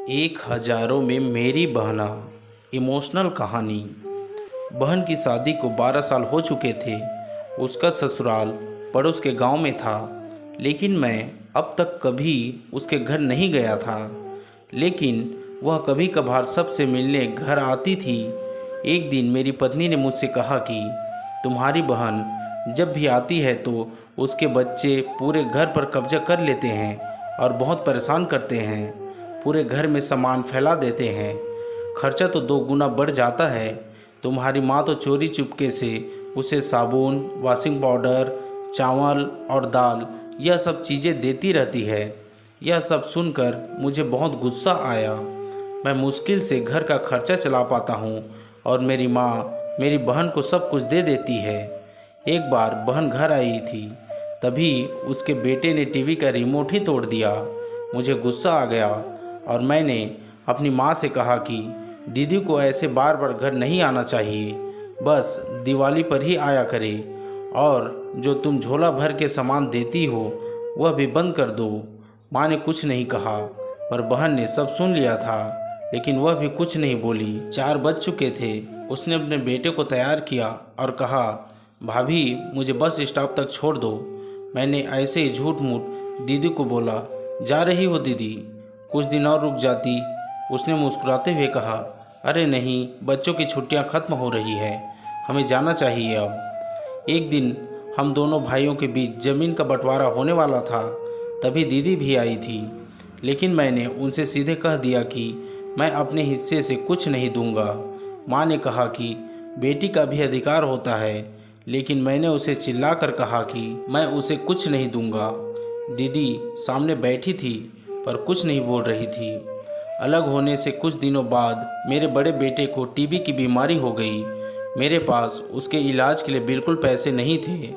एक हजारों में मेरी बहना। इमोशनल कहानी। बहन की शादी को 12 साल हो चुके थे। उसका ससुराल पड़ोस के गांव में था, लेकिन मैं अब तक कभी उसके घर नहीं गया था। लेकिन वह कभी कभार सबसे मिलने घर आती थी। एक दिन मेरी पत्नी ने मुझसे कहा कि तुम्हारी बहन जब भी आती है तो उसके बच्चे पूरे घर पर कब्जा कर लेते हैं और बहुत परेशान करते हैं। पूरे घर में सामान फैला देते हैं। खर्चा तो 2 गुना बढ़ जाता है। तुम्हारी माँ तो चोरी चुपके से उसे साबुन, वॉशिंग पाउडर, चावल और दाल यह सब चीज़ें देती रहती है। यह सब सुनकर मुझे बहुत गुस्सा आया। मैं मुश्किल से घर का खर्चा चला पाता हूँ और मेरी माँ मेरी बहन को सब कुछ दे देती है। एक बार बहन घर आई थी, तभी उसके बेटे ने टीवी का रिमोट ही तोड़ दिया। मुझे गुस्सा आ गया और मैंने अपनी माँ से कहा कि दीदी को ऐसे बार बार घर नहीं आना चाहिए, बस दिवाली पर ही आया करे। और जो तुम झोला भर के सामान देती हो वह भी बंद कर दो। माँ ने कुछ नहीं कहा, पर बहन ने सब सुन लिया था, लेकिन वह भी कुछ नहीं बोली। 4 बज चुके थे। उसने अपने बेटे को तैयार किया और कहा, भाभी मुझे बस स्टॉप तक छोड़ दो। मैंने ऐसे ही झूठ मूठ दीदी को बोला, जा रही हो दीदी, कुछ दिन और रुक जाती। उसने मुस्कुराते हुए कहा, अरे नहीं, बच्चों की छुट्टियां खत्म हो रही है, हमें जाना चाहिए अब। एक दिन हम दोनों भाइयों के बीच ज़मीन का बंटवारा होने वाला था, तभी दीदी भी आई थी। लेकिन मैंने उनसे सीधे कह दिया कि मैं अपने हिस्से से कुछ नहीं दूंगा। माँ ने कहा कि बेटी का भी अधिकार होता है, लेकिन मैंने उसे चिल्लाकर कहा कि मैं उसे कुछ नहीं दूंगा। दीदी सामने बैठी थी पर कुछ नहीं बोल रही थी। अलग होने से कुछ दिनों बाद मेरे बड़े बेटे को टीबी की बीमारी हो गई। मेरे पास उसके इलाज के लिए बिल्कुल पैसे नहीं थे।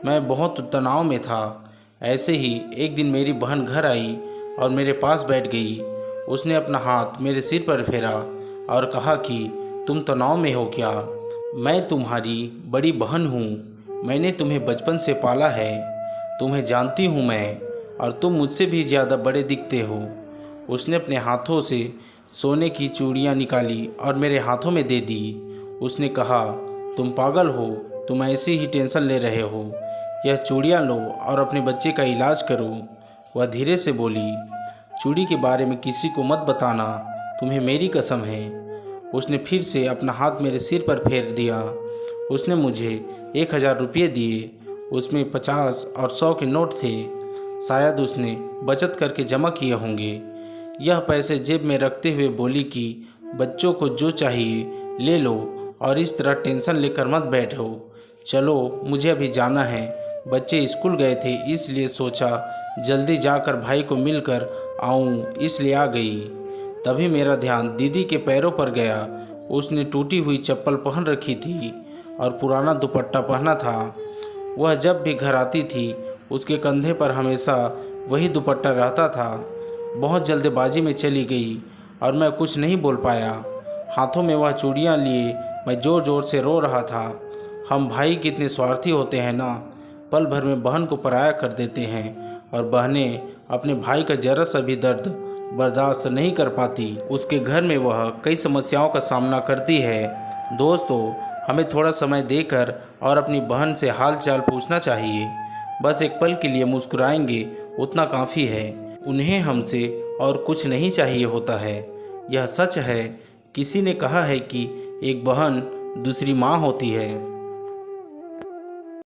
मैं बहुत तनाव में था। ऐसे ही एक दिन मेरी बहन घर आई और मेरे पास बैठ गई। उसने अपना हाथ मेरे सिर पर फेरा और कहा कि तुम तनाव में हो क्या? मैं तुम्हारी बड़ी बहन हूँ। मैंने तुम्हें बचपन से पाला है। तुम्हें जानती हूँ मैं, और तुम मुझसे भी ज़्यादा बड़े दिखते हो। उसने अपने हाथों से सोने की चूड़ियाँ निकाली और मेरे हाथों में दे दी। उसने कहा, तुम पागल हो, तुम ऐसे ही टेंशन ले रहे हो। यह चूड़ियाँ लो और अपने बच्चे का इलाज करो। वह धीरे से बोली, चूड़ी के बारे में किसी को मत बताना, तुम्हें मेरी कसम है। उसने फिर से अपना हाथ मेरे सिर पर फेर दिया। उसने मुझे 1000 रुपये दिए। उसमें 50 और 100 के नोट थे। शायद उसने बचत करके जमा किए होंगे। यह पैसे जेब में रखते हुए बोली कि बच्चों को जो चाहिए ले लो और इस तरह टेंशन लेकर मत बैठो। चलो, मुझे अभी जाना है। बच्चे स्कूल गए थे, इसलिए सोचा जल्दी जाकर भाई को मिलकर आऊँ, इसलिए आ गई। तभी मेरा ध्यान दीदी के पैरों पर गया। उसने टूटी हुई चप्पल पहन रखी थी और पुराना दुपट्टा पहना था। वह जब भी घर आती थी उसके कंधे पर हमेशा वही दुपट्टा रहता था। बहुत जल्दबाजी में चली गई और मैं कुछ नहीं बोल पाया। हाथों में वह चूड़ियाँ लिए मैं ज़ोर ज़ोर से रो रहा था। हम भाई कितने स्वार्थी होते हैं ना, पल भर में बहन को पराया कर देते हैं और बहनें अपने भाई का जरा सा भी दर्द बर्दाश्त नहीं कर पाती। उसके घर में वह कई समस्याओं का सामना करती है। दोस्तों, हमें थोड़ा समय देकर और अपनी बहन से हाल चाल पूछना चाहिए। बस एक पल के लिए मुस्कुराएंगे, उतना काफ़ी है। उन्हें हमसे और कुछ नहीं चाहिए होता है। यह सच है। किसी ने कहा है कि एक बहन दूसरी माँ होती है।